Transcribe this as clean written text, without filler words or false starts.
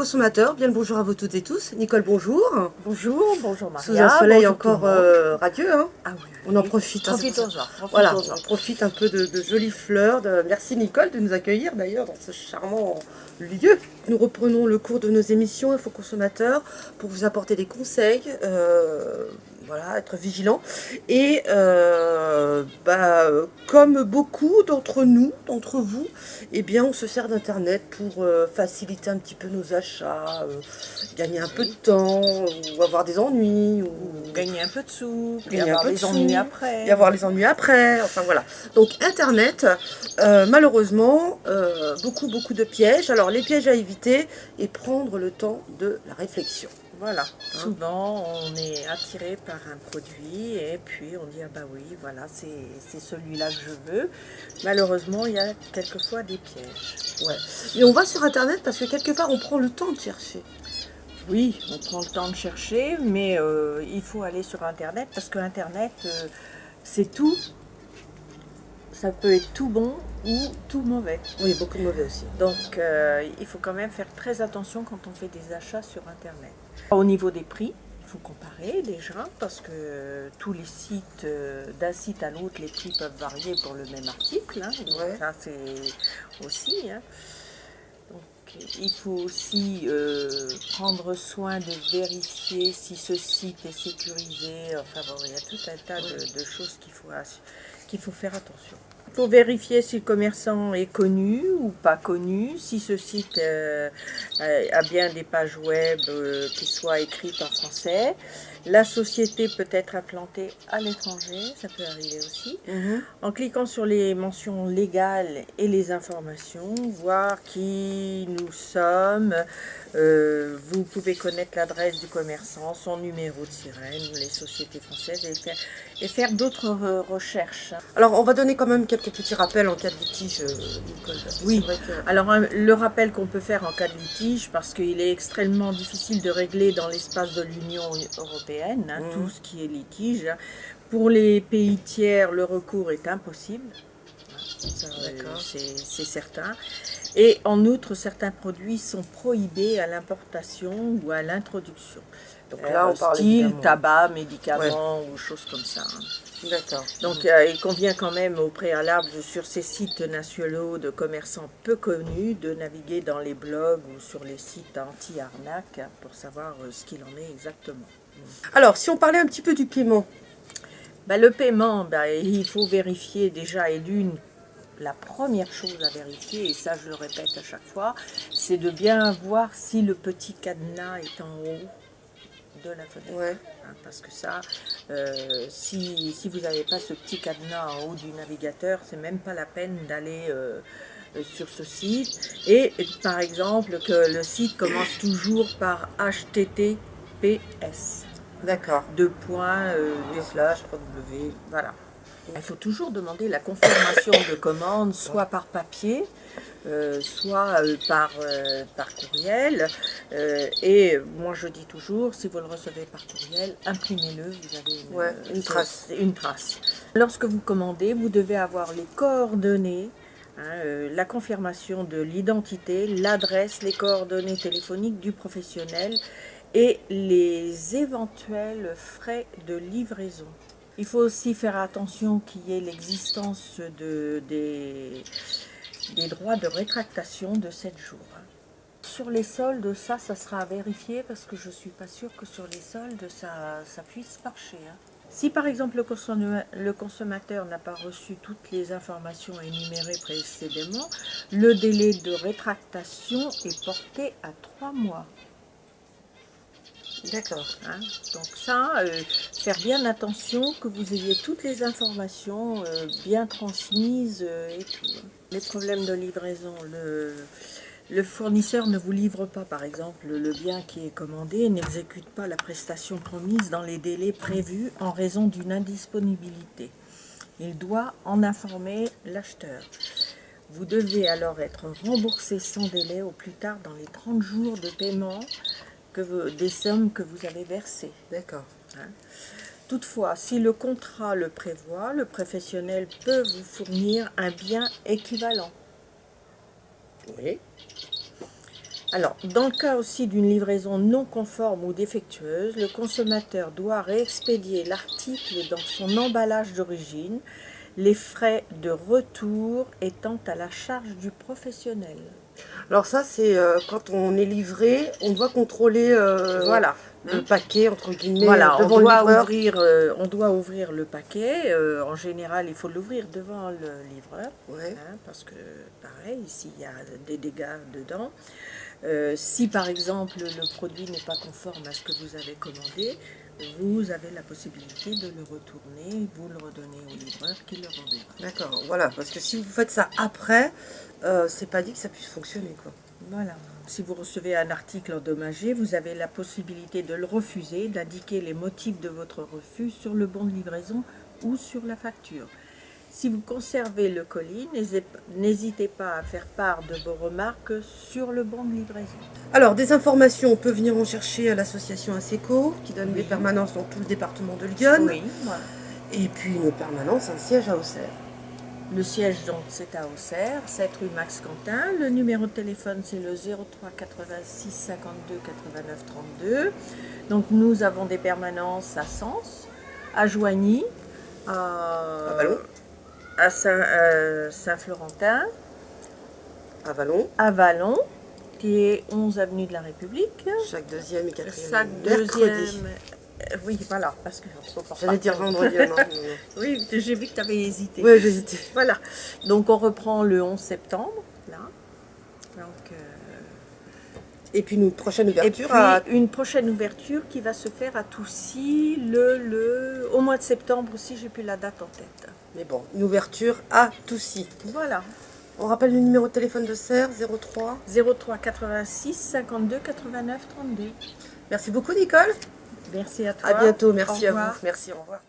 consommateurs, bien le bonjour à vous toutes et tous. Nicole, bonjour. Bonjour, bonjour Maria. Sous un soleil bonjour encore radieux, hein. Ah oui, oui, On en oui. profite. Hein, Profitons-en. voilà, on profite un peu de jolies fleurs. Merci Nicole de nous accueillir d'ailleurs dans ce charmant lieu. Nous reprenons le cours de nos émissions Info Consommateurs pour vous apporter des conseils, voilà, être vigilant. Et comme beaucoup d'entre nous, d'entre vous, eh bien, on se sert d'Internet pour faciliter un petit peu nos achats, gagner un peu de temps, ou avoir des ennuis, ou gagner un peu de sous, puis gagner un avoir peu de les sous, ennuis après. et avoir les ennuis après, enfin voilà. Donc Internet, malheureusement, beaucoup de pièges. Alors les pièges à éviter et prendre le temps de la réflexion. Voilà, souvent on est attiré par un produit et puis on dit ah bah oui, voilà, c'est celui-là que je veux. Malheureusement, il y a quelquefois des pièges. Ouais. Et on va sur Internet parce que quelque part on prend le temps de chercher. Oui, on prend le temps de chercher, mais il faut aller sur Internet parce que Internet, c'est tout. Ça peut être tout bon ou tout mauvais. Oui, beaucoup de mauvais aussi. Donc il faut quand même faire très attention quand on fait des achats sur Internet. Au niveau des prix, il faut comparer déjà parce que tous les sites, d'un site à l'autre, les prix peuvent varier pour le même article. Hein, donc Ouais. ça c'est aussi. Hein. Donc il faut aussi prendre soin de vérifier si ce site est sécurisé. Enfin bon, il y a tout un tas de choses qu'il faut faire attention. Il faut vérifier si le commerçant est connu ou pas connu, si ce site a bien des pages web qui soient écrites en français. La société peut être implantée à l'étranger, ça peut arriver aussi. En cliquant sur les mentions légales et les informations, voir qui nous sommes, vous pouvez connaître l'adresse du commerçant, son numéro de sirène, les sociétés françaises et faire d'autres recherches. Alors on va donner quand même quelques petits rappels en cas de litige, Nicole. Oui, Vrai que... alors le rappel qu'on peut faire en cas de litige, parce qu'il est extrêmement difficile de régler dans l'espace de l'Union européenne, hein, tout ce qui est litige. Pour les pays tiers, le recours est impossible, c'est certain. Et en outre, certains produits sont prohibés à l'importation ou à l'introduction. Donc là, on parle style, évidemment. tabac, médicaments ou choses comme ça. Hein. D'accord. Donc il convient quand même au préalable sur ces sites nationaux de commerçants peu connus de naviguer dans les blogs ou sur les sites anti-arnaque pour savoir ce qu'il en est exactement. Alors, si on parlait un petit peu du paiement. Ben, le paiement, il faut vérifier déjà et la première chose à vérifier, et ça je le répète à chaque fois, c'est de bien voir si le petit cadenas est en haut de la fenêtre. Ouais. Hein, parce que ça, si vous n'avez pas ce petit cadenas en haut du navigateur, c'est même pas la peine d'aller sur ce site. Et par exemple, que le site commence toujours par HTTPS. D'accord. Deux points, /W, voilà. Il faut toujours demander la confirmation de commande, soit par papier, soit par courriel. Et moi je dis toujours, si vous le recevez par courriel, imprimez-le, vous avez une trace. Une trace. Lorsque vous commandez, vous devez avoir les coordonnées, hein, la confirmation de l'identité, l'adresse, les coordonnées téléphoniques du professionnel et les éventuels frais de livraison. Il faut aussi faire attention qu'il y ait l'existence des droits de rétractation de 7 jours. Sur les soldes, ça sera à vérifier parce que je ne suis pas sûre que sur les soldes, ça puisse marcher. Hein. Si par exemple le consommateur n'a pas reçu toutes les informations énumérées précédemment, le délai de rétractation est porté à 3 mois. D'accord. Hein, donc ça, faire bien attention que vous ayez toutes les informations bien transmises et tout. Les problèmes de livraison, le fournisseur ne vous livre pas, par exemple, le bien qui est commandé et n'exécute pas la prestation promise dans les délais prévus en raison d'une indisponibilité. Il doit en informer l'acheteur. Vous devez alors être remboursé sans délai au plus tard dans les 30 jours de paiement des sommes que vous avez versées. D'accord. Hein. Toutefois, si le contrat le prévoit, le professionnel peut vous fournir un bien équivalent. Oui. Alors, dans le cas aussi d'une livraison non conforme ou défectueuse, le consommateur doit réexpédier l'article dans son emballage d'origine, les frais de retour étant à la charge du professionnel. Alors ça, c'est quand on est livré, on doit contrôler Voilà. le paquet, entre guillemets, Voilà, devant le livreur. on doit ouvrir le paquet. En général, il faut l'ouvrir devant le livreur, Ouais. parce que, pareil, s'il y a des dégâts dedans. Si, par exemple, le produit n'est pas conforme à ce que vous avez commandé, vous avez la possibilité de le retourner, vous le redonnez au livreur qui le renverra. D'accord, voilà, parce que si vous faites ça après, c'est pas dit que ça puisse fonctionner, quoi. Voilà. Si vous recevez un article endommagé, vous avez la possibilité de le refuser, d'indiquer les motifs de votre refus sur le bon de livraison ou sur la facture. Si vous conservez le colis, n'hésitez pas à faire part de vos remarques sur le bon de livraison. Alors, des informations, on peut venir en chercher à l'association ASECO, qui donne des Oui. permanences dans tout le département de Lyon. Oui, voilà. Et puis une permanence, un siège à Auxerre. Le siège, donc, c'est à Auxerre, 7 rue Max Quentin. Le numéro de téléphone, c'est le 03 86 52 89 32. Donc, nous avons des permanences à Sens, à Joigny, À Vallon, à Saint-Florentin, à Vallon, qui est 11 avenue de la République. chaque deuxième et quatrième Chaque mercredi. deuxième. Oui, voilà, parce que J'allais dire vendredi, non. Oui, j'ai vu que tu avais hésité. Ouais, j'hésitais. Voilà. Donc on reprend le 11 septembre, là. Donc, Et puis une prochaine et ouverture puis une prochaine ouverture qui va se faire à Toussy au mois de septembre aussi, j'ai plus la date en tête. Mais bon, une ouverture à Toussy. Voilà. On rappelle le numéro de téléphone de Serre, 03. 03 86 52 89 32. Merci beaucoup, Nicole. Merci à toi. À bientôt, merci Au à revoir. vous. Merci, au revoir.